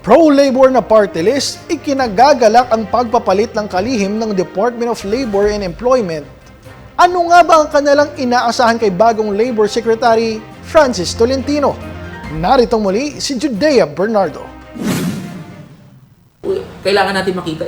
Pro-labor na party list, ikinagagalak ang pagpapalit ng kalihim ng Department of Labor and Employment. Ano nga ba ang kanilang inaasahan kay bagong Labor Secretary Francis Tolentino? Narito muli si Judea Bernardo. Kailangan natin makita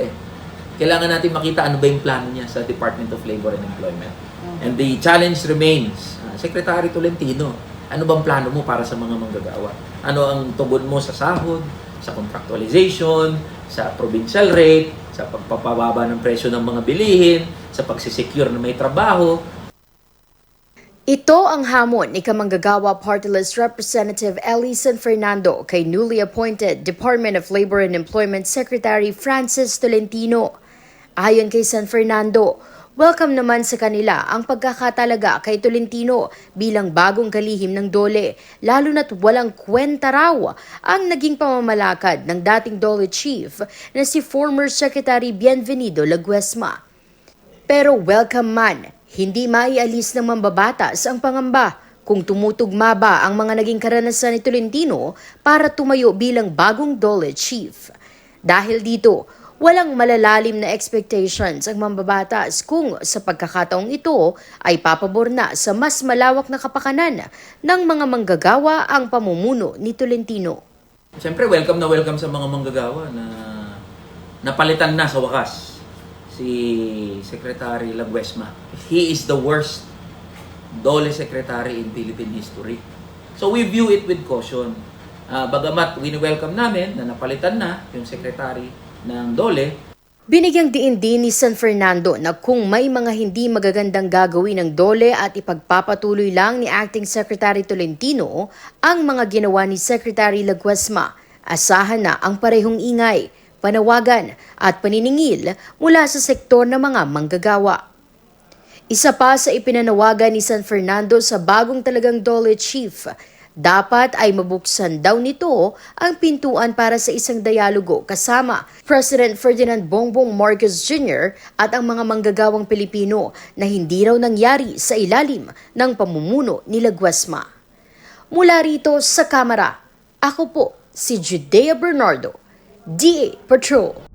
Kailangan natin makita ano ba yung plano niya sa Department of Labor and Employment. And the challenge remains, Secretary Tolentino, ano bang plano mo para sa mga manggagawa? Ano ang tugon mo sa sahod, sa contractualization, sa provincial rate, sa pagpapababa ng presyo ng mga bilihin, sa pagsisecure na may trabaho? Ito ang hamon ni Kamanggagawa Party List Representative Elison Fernando kay newly appointed Department of Labor and Employment Secretary Francis Tolentino. Ayon kay San Fernando, welcome naman sa kanila ang pagkakatalaga kay Tolentino bilang bagong kalihim ng DOLE, lalo na't walang kwenta raw ang naging pamamalakad ng dating DOLE chief na si former Secretary Bienvenido Laguesma. Pero welcome man, hindi maialis ng mambabatas ang pangamba kung tumutugma ba ang mga naging karanasan ni Tolentino para tumayo bilang bagong DOLE chief. Dahil dito, walang malalalim na expectations ang mambabatas kung sa pagkakataong ito ay papabor na sa mas malawak na kapakanan ng mga manggagawa ang pamumuno ni Tolentino. Siyempre, welcome sa mga manggagawa na napalitan na sa wakas si Secretary Laguesma. He is the worst DOLE Secretary in Philippine history. So we view it with caution. Bagamat wini-welcome namin na napalitan na yung Secretary ng DOLE. Binigyang diin din ni San Fernando na kung may mga hindi magagandang gagawin ng DOLE at ipagpapatuloy lang ni Acting Secretary Tolentino ang mga ginawa ni Secretary Laguesma, asahan na ang parehong ingay, panawagan at paniningil mula sa sektor ng mga manggagawa. Isa pa sa ipinanawagan ni San Fernando sa bagong talagang DOLE chief, dapat ay mabuksan daw nito ang pintuan para sa isang dialogo kasama President Ferdinand Bongbong Marcos Jr. at ang mga manggagawang Pilipino na hindi raw nangyari sa ilalim ng pamumuno ni Laguesma. Mula rito sa Kamara, ako po si Judea Bernardo, DA Patrol.